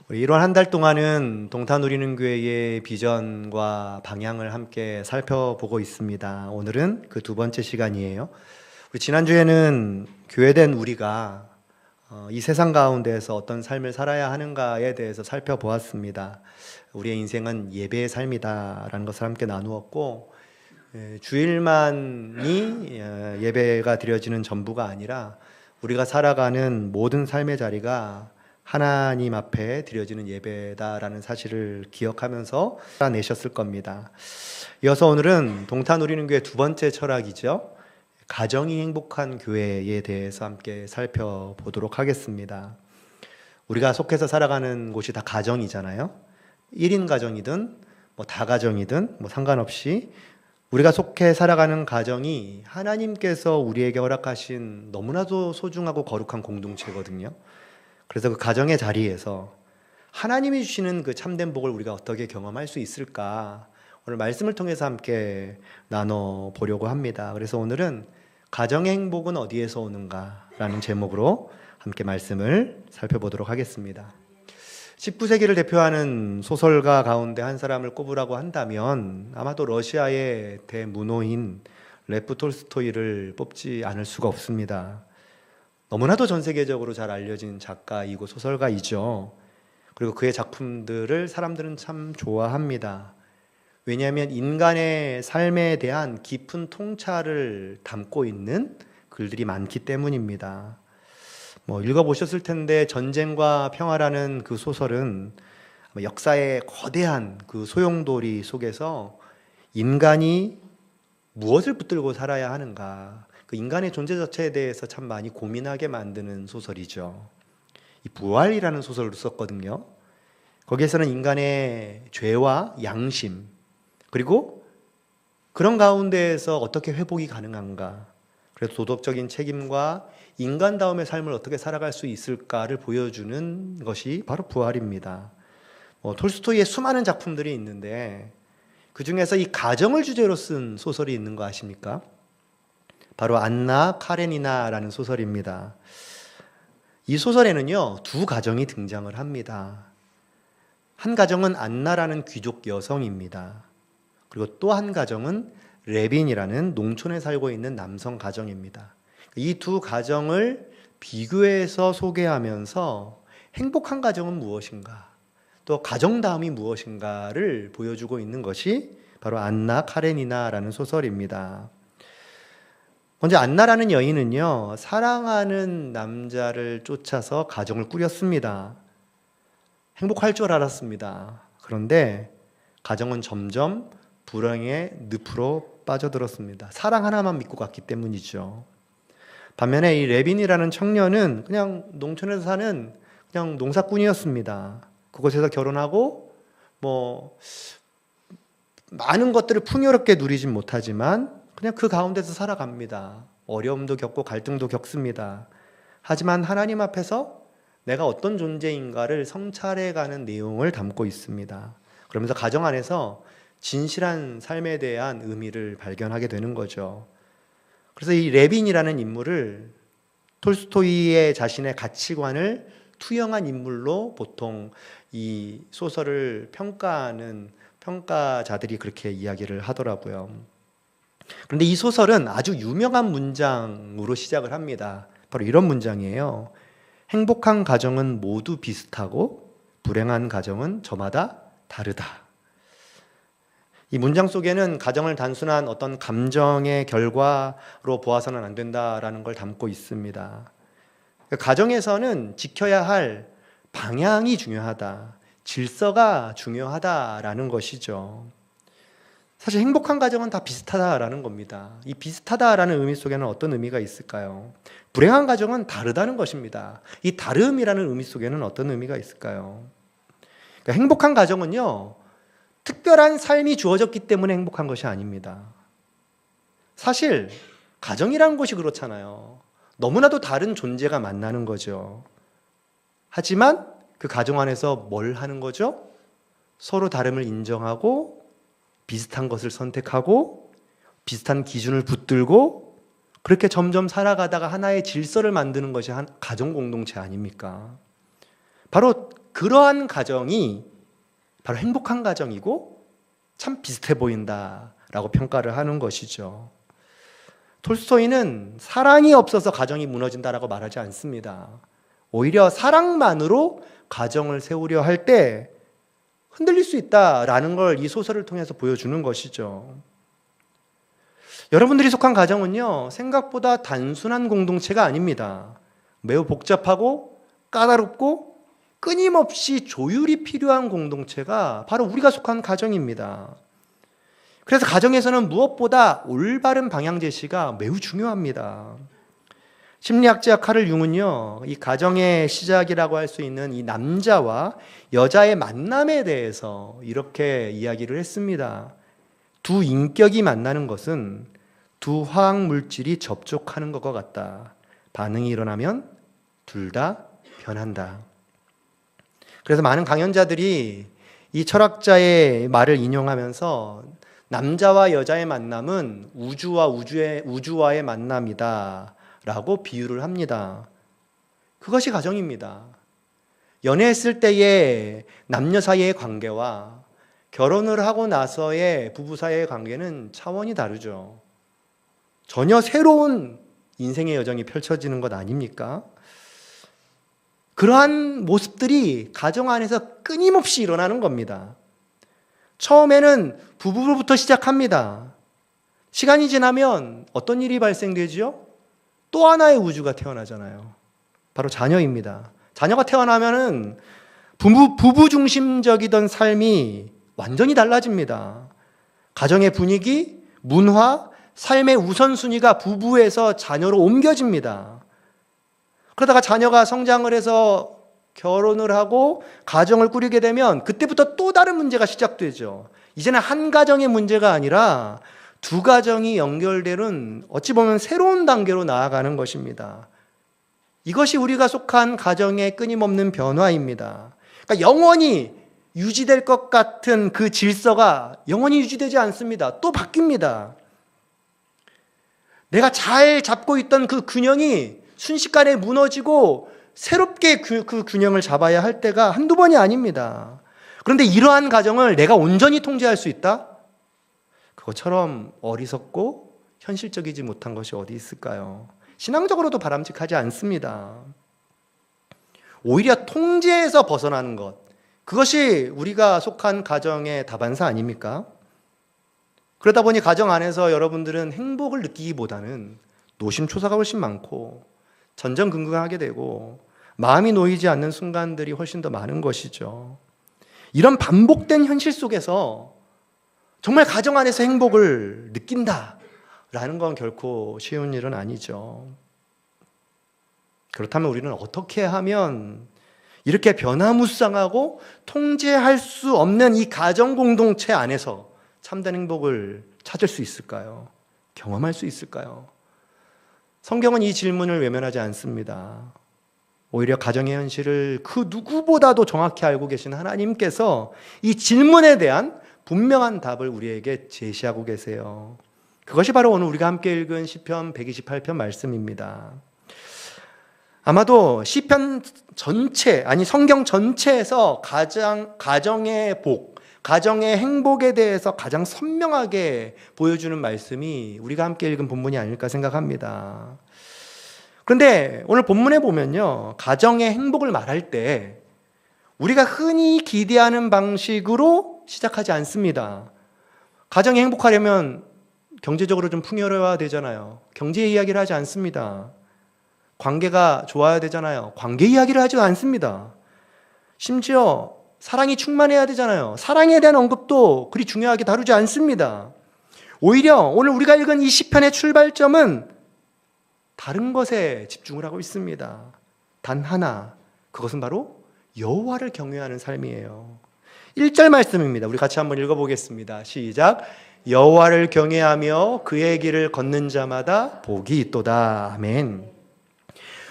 우리 1월 한 달 동안은 동탄 누리는 교회의 비전과 방향을 함께 살펴보고 있습니다. 오늘은 그 두 번째 시간이에요. 우리 지난주에는 교회된 우리가 이 세상 가운데에서 어떤 삶을 살아야 하는가에 대해서 살펴보았습니다. 우리의 인생은 예배의 삶이다라는 것을 함께 나누었고, 주일만이 예배가 드려지는 전부가 아니라 우리가 살아가는 모든 삶의 자리가 하나님 앞에 드려지는 예배다라는 사실을 기억하면서 살아내셨을 겁니다. 이어서 오늘은 동탄 누리는 교회 두 번째 철학이죠. 가정이 행복한 교회에 대해서 함께 살펴보도록 하겠습니다. 우리가 속해서 살아가는 곳이 다 가정이잖아요. 1인 가정이든 다가정이든 상관없이 우리가 속해 살아가는 가정이 하나님께서 우리에게 허락하신 너무나도 소중하고 거룩한 공동체거든요. 그래서 그 가정의 자리에서 하나님이 주시는 그 참된 복을 우리가 어떻게 경험할 수 있을까? 오늘 말씀을 통해서 함께 나눠보려고 합니다. 그래서 오늘은 가정의 행복은 어디에서 오는가? 라는 제목으로 함께 말씀을 살펴보도록 하겠습니다. 19세기를 대표하는 소설가 가운데 한 사람을 꼽으라고 한다면 아마도 러시아의 대문호인 레프 톨스토이를 뽑지 않을 수가 없습니다. 너무나도 전 세계적으로 잘 알려진 작가이고 소설가이죠. 그리고 그의 작품들을 사람들은 참 좋아합니다. 왜냐하면 인간의 삶에 대한 깊은 통찰을 담고 있는 글들이 많기 때문입니다. 읽어보셨을 텐데 전쟁과 평화라는 그 소설은 역사의 거대한 그 소용돌이 속에서 인간이 무엇을 붙들고 살아야 하는가, 그 인간의 존재 자체에 대해서 참 많이 고민하게 만드는 소설이죠. 이 부활이라는 소설을 썼거든요. 거기에서는 인간의 죄와 양심, 그리고 그런 가운데에서 어떻게 회복이 가능한가, 그래서 도덕적인 책임과 인간다움의 삶을 어떻게 살아갈 수 있을까를 보여주는 것이 바로 부활입니다. 톨스토이의 수많은 작품들이 있는데 그 중에서 이 가정을 주제로 쓴 소설이 있는 거 아십니까? 바로 안나 카레니나라는 소설입니다. 이 소설에는요, 두 가정이 등장을 합니다. 한 가정은 안나라는 귀족 여성입니다. 그리고 또 한 가정은 레빈이라는 농촌에 살고 있는 남성 가정입니다. 이 두 가정을 비교해서 소개하면서 행복한 가정은 무엇인가, 또 가정다움이 무엇인가를 보여주고 있는 것이 바로 안나 카레니나라는 소설입니다. 먼저 안나라는 여인은요, 사랑하는 남자를 쫓아서 가정을 꾸렸습니다. 행복할 줄 알았습니다. 그런데 가정은 점점 불행의 늪으로 빠져들었습니다. 사랑 하나만 믿고 갔기 때문이죠. 반면에 이 레빈이라는 청년은 그냥 농촌에서 사는 그냥 농사꾼이었습니다. 그곳에서 결혼하고 많은 것들을 풍요롭게 누리진 못하지만 그냥 그 가운데서 살아갑니다. 어려움도 겪고 갈등도 겪습니다. 하지만 하나님 앞에서 내가 어떤 존재인가를 성찰해가는 내용을 담고 있습니다. 그러면서 가정 안에서 진실한 삶에 대한 의미를 발견하게 되는 거죠. 그래서 이 레빈이라는 인물을 톨스토이의 자신의 가치관을 투영한 인물로 보통 이 소설을 평가하는 평가자들이 그렇게 이야기를 하더라고요. 그런데 이 소설은 아주 유명한 문장으로 시작을 합니다. 바로 이런 문장이에요. 행복한 가정은 모두 비슷하고 불행한 가정은 저마다 다르다. 이 문장 속에는 가정을 단순한 어떤 감정의 결과로 보아서는 안 된다라는 걸 담고 있습니다. 가정에서는 지켜야 할 방향이 중요하다, 질서가 중요하다라는 것이죠. 사실 행복한 가정은 다 비슷하다라는 겁니다. 이 비슷하다라는 의미 속에는 어떤 의미가 있을까요? 불행한 가정은 다르다는 것입니다. 이 다름이라는 의미 속에는 어떤 의미가 있을까요? 그러니까 행복한 가정은요, 특별한 삶이 주어졌기 때문에 행복한 것이 아닙니다. 사실 가정이라는 것이 그렇잖아요. 너무나도 다른 존재가 만나는 거죠. 하지만 그 가정 안에서 뭘 하는 거죠? 서로 다름을 인정하고 비슷한 것을 선택하고 비슷한 기준을 붙들고 그렇게 점점 살아가다가 하나의 질서를 만드는 것이 가정 공동체 아닙니까? 바로 그러한 가정이 바로 행복한 가정이고 참 비슷해 보인다라고 평가를 하는 것이죠. 톨스토이는 사랑이 없어서 가정이 무너진다라고 말하지 않습니다. 오히려 사랑만으로 가정을 세우려 할 때 흔들릴 수 있다라는 걸 이 소설을 통해서 보여주는 것이죠. 여러분들이 속한 가정은요, 생각보다 단순한 공동체가 아닙니다. 매우 복잡하고 까다롭고 끊임없이 조율이 필요한 공동체가 바로 우리가 속한 가정입니다. 그래서 가정에서는 무엇보다 올바른 방향 제시가 매우 중요합니다. 심리학자 카를 융은요, 이 가정의 시작이라고 할 수 있는 이 남자와 여자의 만남에 대해서 이렇게 이야기를 했습니다. 두 인격이 만나는 것은 두 화학 물질이 접촉하는 것과 같다. 반응이 일어나면 둘 다 변한다. 그래서 많은 강연자들이 이 철학자의 말을 인용하면서 남자와 여자의 만남은 우주와의 만남이다 라고 비유를 합니다. 그것이 가정입니다. 연애했을 때의 남녀 사이의 관계와 결혼을 하고 나서의 부부 사이의 관계는 차원이 다르죠. 전혀 새로운 인생의 여정이 펼쳐지는 것 아닙니까? 그러한 모습들이 가정 안에서 끊임없이 일어나는 겁니다. 처음에는 부부로부터 시작합니다. 시간이 지나면 어떤 일이 발생되지요? 또 하나의 우주가 태어나잖아요. 바로 자녀입니다. 자녀가 태어나면은 부부 중심적이던 삶이 완전히 달라집니다. 가정의 분위기, 문화, 삶의 우선순위가 부부에서 자녀로 옮겨집니다. 그러다가 자녀가 성장을 해서 결혼을 하고 가정을 꾸리게 되면 그때부터 또 다른 문제가 시작되죠. 이제는 한 가정의 문제가 아니라 두 가정이 연결되는 어찌 보면 새로운 단계로 나아가는 것입니다. 이것이 우리가 속한 가정의 끊임없는 변화입니다. 그러니까 영원히 유지될 것 같은 그 질서가 영원히 유지되지 않습니다. 또 바뀝니다. 내가 잘 잡고 있던 그 균형이 순식간에 무너지고 새롭게 그 균형을 잡아야 할 때가 한두 번이 아닙니다. 그런데 이러한 가정을 내가 온전히 통제할 수 있다? 그것처럼 어리석고 현실적이지 못한 것이 어디 있을까요? 신앙적으로도 바람직하지 않습니다. 오히려 통제에서 벗어나는 것, 그것이 우리가 속한 가정의 다반사 아닙니까? 그러다 보니 가정 안에서 여러분들은 행복을 느끼기보다는 노심초사가 훨씬 많고 전전긍긍하게 되고 마음이 놓이지 않는 순간들이 훨씬 더 많은 것이죠. 이런 반복된 현실 속에서 정말 가정 안에서 행복을 느낀다라는 건 결코 쉬운 일은 아니죠. 그렇다면 우리는 어떻게 하면 이렇게 변화무쌍하고 통제할 수 없는 이 가정 공동체 안에서 참된 행복을 찾을 수 있을까요? 경험할 수 있을까요? 성경은 이 질문을 외면하지 않습니다. 오히려 가정의 현실을 그 누구보다도 정확히 알고 계신 하나님께서 이 질문에 대한 분명한 답을 우리에게 제시하고 계세요. 그것이 바로 오늘 우리가 함께 읽은 시편 128편 말씀입니다. 아마도 시편 전체, 아니 성경 전체에서 가정의 복, 가정의 행복에 대해서 가장 선명하게 보여주는 말씀이 우리가 함께 읽은 본문이 아닐까 생각합니다. 그런데 오늘 본문에 보면요, 가정의 행복을 말할 때 우리가 흔히 기대하는 방식으로 시작하지 않습니다. 가정이 행복하려면 경제적으로 좀 풍요로워야 되잖아요. 경제 이야기를 하지 않습니다. 관계가 좋아야 되잖아요. 관계 이야기를 하지도 않습니다. 심지어 사랑이 충만해야 되잖아요. 사랑에 대한 언급도 그리 중요하게 다루지 않습니다. 오히려 오늘 우리가 읽은 이 시편의 출발점은 다른 것에 집중을 하고 있습니다. 단 하나, 그것은 바로 여호와를 경외하는 삶이에요. 1절 말씀입니다. 우리 같이 한번 읽어보겠습니다. 시작. 여호와를 경외하며 그의 길을 걷는 자마다 복이 있도다. 아멘.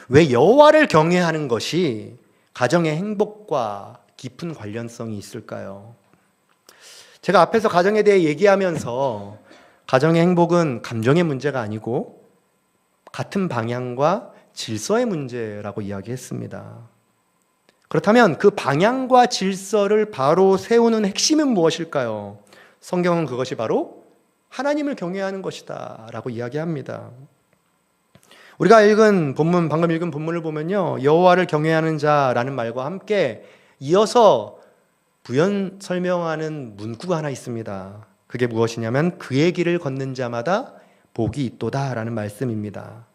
왜 여호와를 경외하는 것이 가정의 행복과 깊은 관련성이 있을까요? 제가 앞에서 가정에 대해 얘기하면서 가정의 행복은 감정의 문제가 아니고 같은 방향과 질서의 문제라고 이야기했습니다. 그렇다면 그 방향과 질서를 바로 세우는 핵심은 무엇일까요? 성경은 그것이 바로 하나님을 경외하는 것이다 라고 이야기합니다. 우리가 방금 읽은 본문을 보면요, 여호와를 경외하는 자라는 말과 함께 이어서 부연 설명하는 문구가 하나 있습니다. 그게 무엇이냐면 그의 길을 걷는 자마다 복이 있도다 라는 말씀입니다.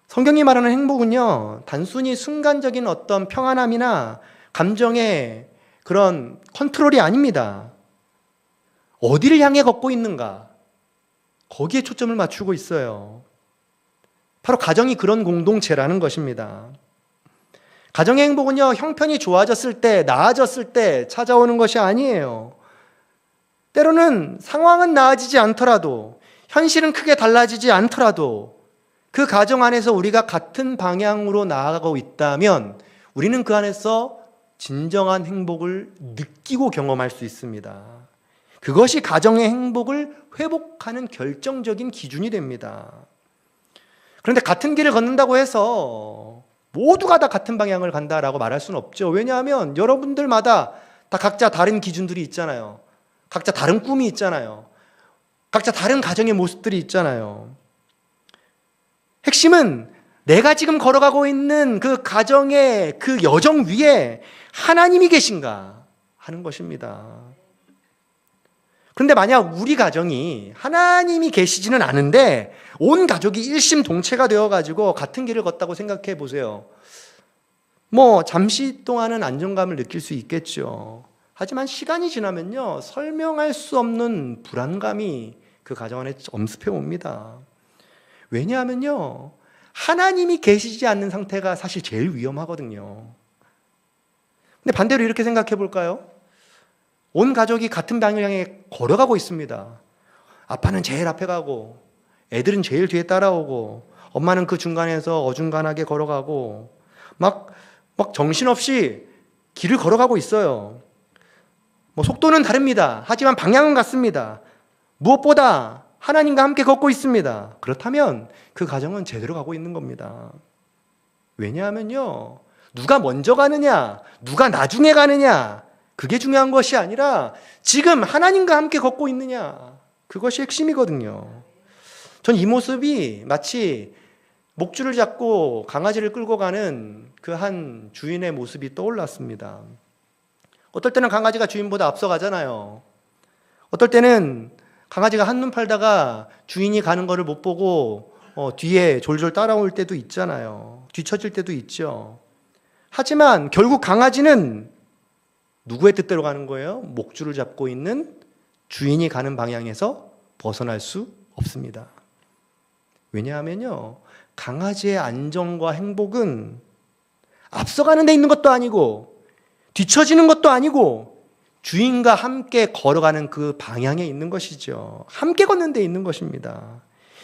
성경이 말하는 행복은요, 단순히 순간적인 어떤 평안함이나 감정의 그런 컨트롤이 아닙니다. 어디를 향해 걷고 있는가? 거기에 초점을 맞추고 있어요. 바로 가정이 그런 공동체라는 것입니다. 가정의 행복은요, 형편이 좋아졌을 때, 나아졌을 때 찾아오는 것이 아니에요. 때로는 상황은 나아지지 않더라도, 현실은 크게 달라지지 않더라도 그 가정 안에서 우리가 같은 방향으로 나아가고 있다면 우리는 그 안에서 진정한 행복을 느끼고 경험할 수 있습니다. 그것이 가정의 행복을 회복하는 결정적인 기준이 됩니다. 그런데 같은 길을 걷는다고 해서 모두가 다 같은 방향을 간다라고 말할 수는 없죠. 왜냐하면 여러분들마다 다 각자 다른 기준들이 있잖아요. 각자 다른 꿈이 있잖아요. 각자 다른 가정의 모습들이 있잖아요. 핵심은 내가 지금 걸어가고 있는 그 가정의 그 여정 위에 하나님이 계신가 하는 것입니다. 그런데 만약 우리 가정이 하나님이 계시지는 않은데 온 가족이 일심동체가 되어가지고 같은 길을 걷다고 생각해 보세요. 잠시 동안은 안정감을 느낄 수 있겠죠. 하지만 시간이 지나면요, 설명할 수 없는 불안감이 그 가정 안에 엄습해 옵니다. 왜냐하면요, 하나님이 계시지 않는 상태가 사실 제일 위험하거든요. 근데 반대로 이렇게 생각해 볼까요? 온 가족이 같은 방향을 향해 걸어가고 있습니다. 아빠는 제일 앞에 가고 애들은 제일 뒤에 따라오고 엄마는 그 중간에서 어중간하게 걸어가고 막 정신없이 길을 걸어가고 있어요. 속도는 다릅니다. 하지만 방향은 같습니다. 무엇보다 하나님과 함께 걷고 있습니다. 그렇다면 그 가정은 제대로 가고 있는 겁니다. 왜냐하면요, 누가 먼저 가느냐, 누가 나중에 가느냐, 그게 중요한 것이 아니라 지금 하나님과 함께 걷고 있느냐, 그것이 핵심이거든요. 전 이 모습이 마치 목줄을 잡고 강아지를 끌고 가는 그 한 주인의 모습이 떠올랐습니다. 어떨 때는 강아지가 주인보다 앞서가잖아요. 어떨 때는 강아지가 한눈 팔다가 주인이 가는 거를 못 보고 뒤에 졸졸 따라올 때도 있잖아요. 뒤처질 때도 있죠. 하지만 결국 강아지는 누구의 뜻대로 가는 거예요? 목줄을 잡고 있는 주인이 가는 방향에서 벗어날 수 없습니다. 왜냐하면요, 강아지의 안정과 행복은 앞서가는 데 있는 것도 아니고 뒤처지는 것도 아니고 주인과 함께 걸어가는 그 방향에 있는 것이죠. 함께 걷는 데 있는 것입니다.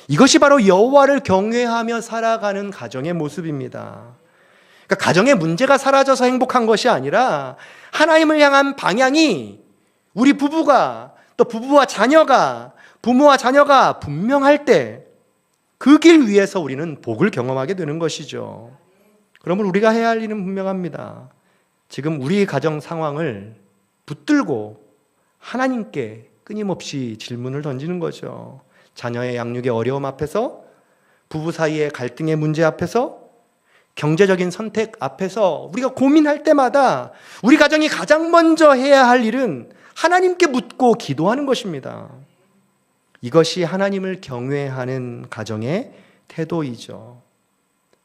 이것이 바로 여호와를 경외하며 살아가는 가정의 모습입니다. 그러니까 가정의 문제가 사라져서 행복한 것이 아니라 하나님을 향한 방향이 우리 부부가 또 부모와 자녀가 분명할 때 그 길 위에서 우리는 복을 경험하게 되는 것이죠. 그러면 우리가 해야 할 일은 분명합니다. 지금 우리 가정 상황을 붙들고 하나님께 끊임없이 질문을 던지는 거죠. 자녀의 양육의 어려움 앞에서, 부부 사이의 갈등의 문제 앞에서, 경제적인 선택 앞에서 우리가 고민할 때마다 우리 가정이 가장 먼저 해야 할 일은 하나님께 묻고 기도하는 것입니다. 이것이 하나님을 경외하는 가정의 태도이죠.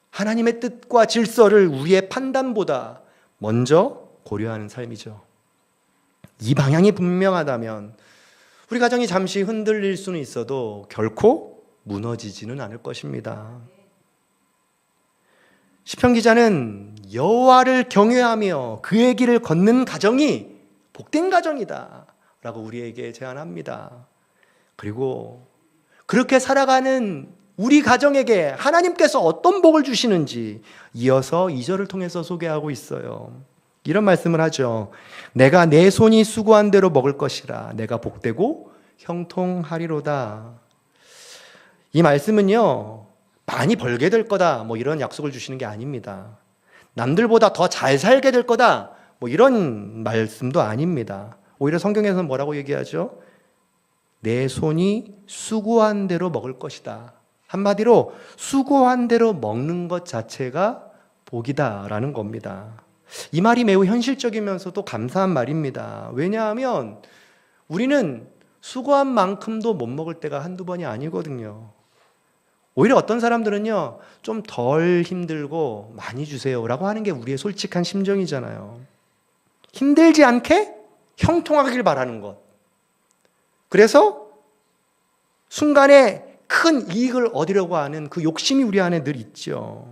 하나님의 뜻과 질서를 우리의 판단보다 먼저 고려하는 삶이죠. 이 방향이 분명하다면 우리 가정이 잠시 흔들릴 수는 있어도 결코 무너지지는 않을 것입니다. 시편 기자는 여호와를 경외하며 그의 길을 걷는 가정이 복된 가정이다 라고 우리에게 제안합니다. 그리고 그렇게 살아가는 우리 가정에게 하나님께서 어떤 복을 주시는지 이어서 2절을 통해서 소개하고 있어요. 이런 말씀을 하죠. 내가 내 손이 수고한 대로 먹을 것이라 내가 복되고 형통하리로다. 이 말씀은요, 많이 벌게 될 거다 이런 약속을 주시는 게 아닙니다. 남들보다 더 잘 살게 될 거다. 뭐 이런 말씀도 아닙니다. 오히려 성경에서는 뭐라고 얘기하죠? 내 손이 수고한 대로 먹을 것이다. 한마디로 수고한 대로 먹는 것 자체가 복이다라는 겁니다. 이 말이 매우 현실적이면서도 감사한 말입니다. 왜냐하면 우리는 수고한 만큼도 못 먹을 때가 한두 번이 아니거든요. 오히려 어떤 사람들은요, 좀 덜 힘들고 많이 주세요라고 하는 게 우리의 솔직한 심정이잖아요. 힘들지 않게 형통하길 바라는 것. 그래서 순간에 큰 이익을 얻으려고 하는 그 욕심이 우리 안에 늘 있죠.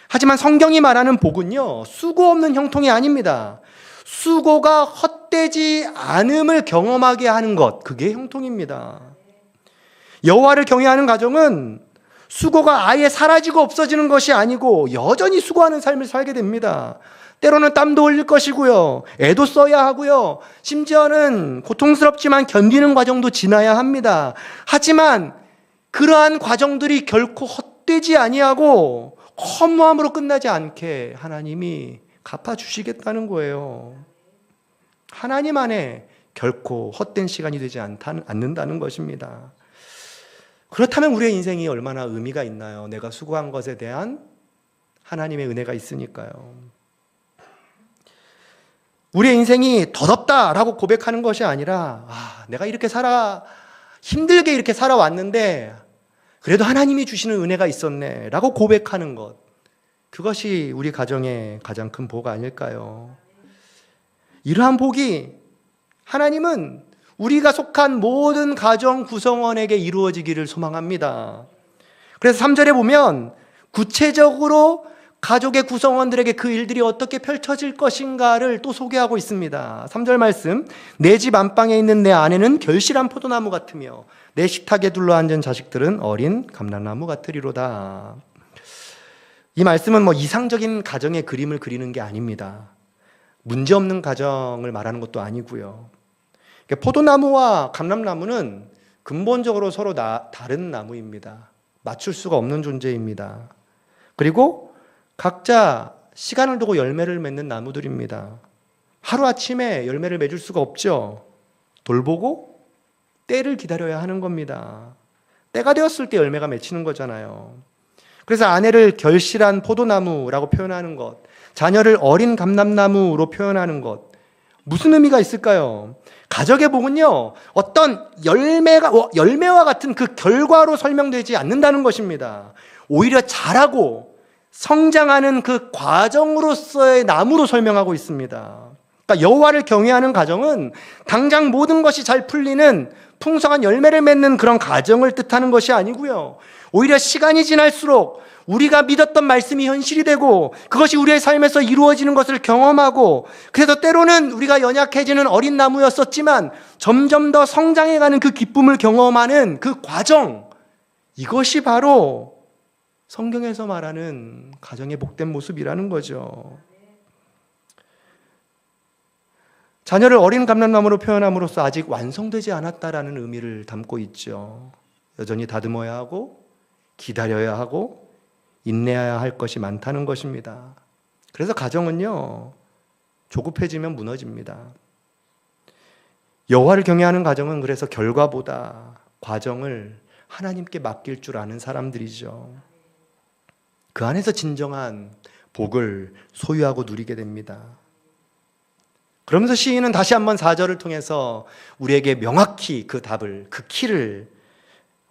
하지만 성경이 말하는 복은요, 수고 없는 형통이 아닙니다. 수고가 헛되지 않음을 경험하게 하는 것, 그게 형통입니다. 여호와를 경외하는 가정은 수고가 아예 사라지고 없어지는 것이 아니고 여전히 수고하는 삶을 살게 됩니다. 때로는 땀도 흘릴 것이고요, 애도 써야 하고요, 심지어는 고통스럽지만 견디는 과정도 지나야 합니다. 하지만 그러한 과정들이 결코 헛되지 아니하고 허무함으로 끝나지 않게 하나님이 갚아주시겠다는 거예요. 하나님 안에 결코 헛된 시간이 되지 않는다는 것입니다. 그렇다면 우리의 인생이 얼마나 의미가 있나요? 내가 수고한 것에 대한 하나님의 은혜가 있으니까요. 우리의 인생이 더덥다라고 고백하는 것이 아니라, 내가 이렇게 힘들게 이렇게 살아왔는데 그래도 하나님이 주시는 은혜가 있었네 라고 고백하는 것, 그것이 우리 가정의 가장 큰 복 아닐까요? 이러한 복이 하나님은 우리가 속한 모든 가정 구성원에게 이루어지기를 소망합니다. 그래서 3절에 보면 구체적으로 가족의 구성원들에게 그 일들이 어떻게 펼쳐질 것인가를 또 소개하고 있습니다. 3절 말씀, 내 집 안방에 있는 내 아내는 결실한 포도나무 같으며 내 식탁에 둘러앉은 자식들은 어린 감람나무 같으리로다. 이 말씀은 이상적인 가정의 그림을 그리는 게 아닙니다. 문제없는 가정을 말하는 것도 아니고요. 포도나무와 감람나무는 근본적으로 서로 다른 나무입니다. 맞출 수가 없는 존재입니다. 그리고 각자 시간을 두고 열매를 맺는 나무들입니다. 하루아침에 열매를 맺을 수가 없죠. 돌보고 때를 기다려야 하는 겁니다. 때가 되었을 때 열매가 맺히는 거잖아요. 그래서 아내를 결실한 포도나무라고 표현하는 것, 자녀를 어린 감람나무로 표현하는 것, 무슨 의미가 있을까요? 가족의 복은요, 어떤 열매와 같은 그 결과로 설명되지 않는다는 것입니다. 오히려 자라고 성장하는 그 과정으로서의 나무로 설명하고 있습니다. 그러니까 여호와를 경외하는 가정은 당장 모든 것이 잘 풀리는 풍성한 열매를 맺는 그런 가정을 뜻하는 것이 아니고요, 오히려 시간이 지날수록 우리가 믿었던 말씀이 현실이 되고 그것이 우리의 삶에서 이루어지는 것을 경험하고, 그래서 때로는 우리가 연약해지는 어린 나무였었지만 점점 더 성장해가는 그 기쁨을 경험하는 그 과정, 이것이 바로 성경에서 말하는 가정의 복된 모습이라는 거죠. 자녀를 어린 감람나무로 표현함으로써 아직 완성되지 않았다라는 의미를 담고 있죠. 여전히 다듬어야 하고 기다려야 하고 인내해야 할 것이 많다는 것입니다. 그래서 가정은요, 조급해지면 무너집니다. 여호와를 경외하는 가정은 그래서 결과보다 과정을 하나님께 맡길 줄 아는 사람들이죠. 그 안에서 진정한 복을 소유하고 누리게 됩니다. 그러면서 시인은 다시 한번 4절을 통해서 우리에게 명확히 그 답을, 그 키를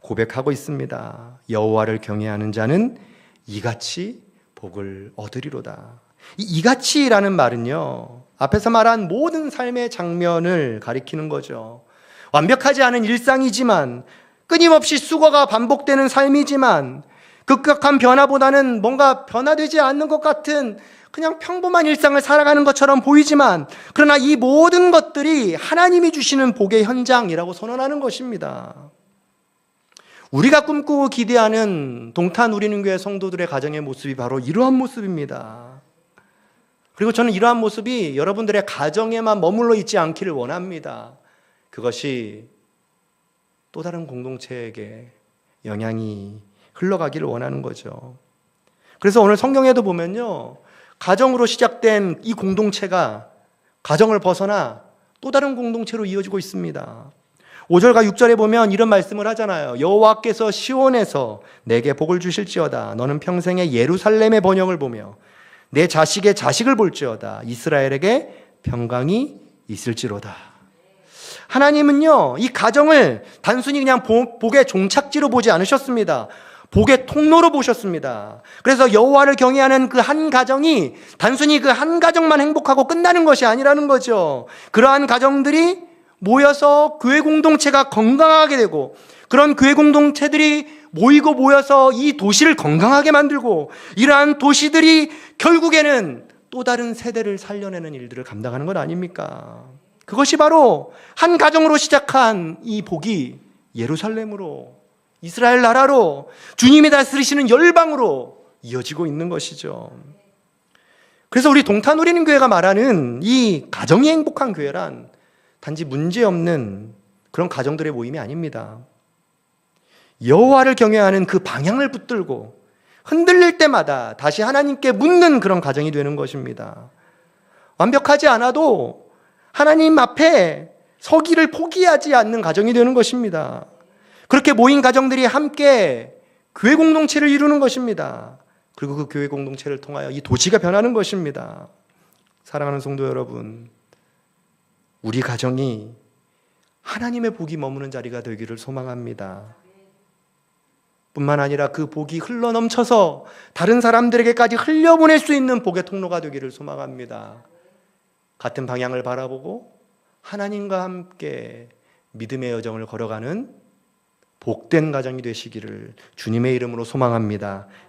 고백하고 있습니다. 여호와를 경외하는 자는 이같이 복을 얻으리로다. 이같이라는 말은요, 앞에서 말한 모든 삶의 장면을 가리키는 거죠. 완벽하지 않은 일상이지만, 끊임없이 수고가 반복되는 삶이지만, 급격한 변화보다는 뭔가 변화되지 않는 것 같은 그냥 평범한 일상을 살아가는 것처럼 보이지만, 그러나 이 모든 것들이 하나님이 주시는 복의 현장이라고 선언하는 것입니다. 우리가 꿈꾸고 기대하는 동탄 우리는교회 성도들의 가정의 모습이 바로 이러한 모습입니다. 그리고 저는 이러한 모습이 여러분들의 가정에만 머물러 있지 않기를 원합니다. 그것이 또 다른 공동체에게 영향이 흘러가기를 원하는 거죠. 그래서 오늘 성경에도 보면요, 가정으로 시작된 이 공동체가 가정을 벗어나 또 다른 공동체로 이어지고 있습니다. 5절과 6절에 보면 이런 말씀을 하잖아요. 여호와께서 시온에서 내게 복을 주실지어다. 너는 평생에 예루살렘의 번영을 보며 내 자식의 자식을 볼지어다. 이스라엘에게 평강이 있을지로다. 하나님은요, 이 가정을 단순히 그냥 복의 종착지로 보지 않으셨습니다. 복의 통로로 보셨습니다. 그래서 여호와를 경외하는 그 한 가정이 단순히 그 한 가정만 행복하고 끝나는 것이 아니라는 거죠. 그러한 가정들이 모여서 교회 공동체가 건강하게 되고, 그런 교회 공동체들이 모이고 모여서 이 도시를 건강하게 만들고, 이러한 도시들이 결국에는 또 다른 세대를 살려내는 일들을 감당하는 것 아닙니까? 그것이 바로 한 가정으로 시작한 이 복이 예루살렘으로, 이스라엘 나라로, 주님이 다스리시는 열방으로 이어지고 있는 것이죠. 그래서 우리 동탄우리는교회가 말하는 이 가정이 행복한 교회란 단지 문제없는 그런 가정들의 모임이 아닙니다. 여호와를 경외하는 그 방향을 붙들고 흔들릴 때마다 다시 하나님께 묻는 그런 가정이 되는 것입니다. 완벽하지 않아도 하나님 앞에 서기를 포기하지 않는 가정이 되는 것입니다. 그렇게 모인 가정들이 함께 교회 공동체를 이루는 것입니다. 그리고 그 교회 공동체를 통하여 이 도시가 변하는 것입니다. 사랑하는 성도 여러분, 우리 가정이 하나님의 복이 머무는 자리가 되기를 소망합니다. 뿐만 아니라 그 복이 흘러넘쳐서 다른 사람들에게까지 흘려보낼 수 있는 복의 통로가 되기를 소망합니다. 같은 방향을 바라보고 하나님과 함께 믿음의 여정을 걸어가는 복된 가정이 되시기를 주님의 이름으로 소망합니다.